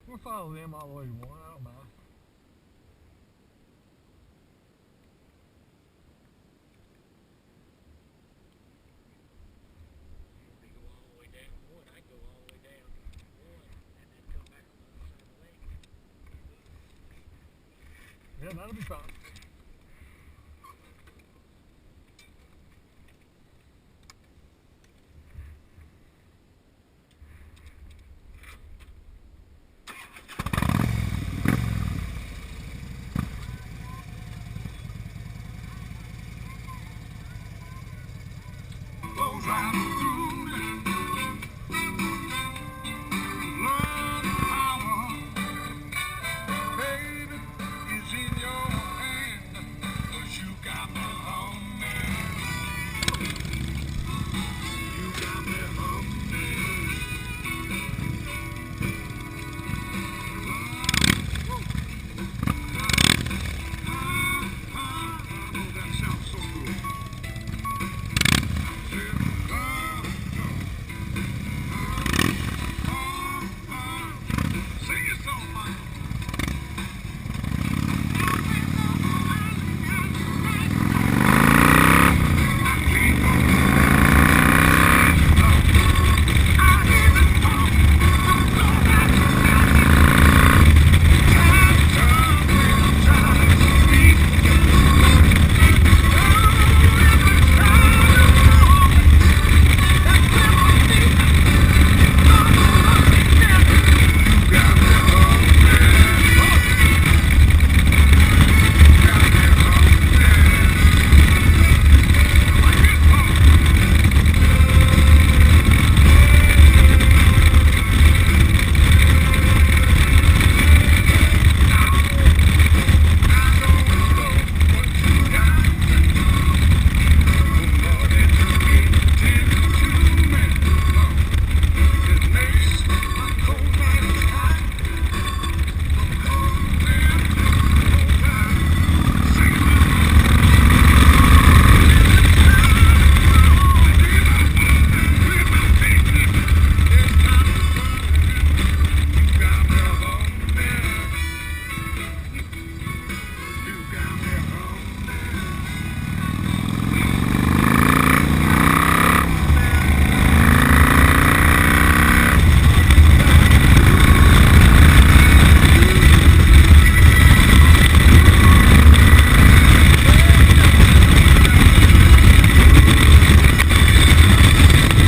We'll follow them all the way to one. I don't mind. If we go all the way down one, I go all the way down one and then come back on the other side of the lake. Yeah, that'll be fine.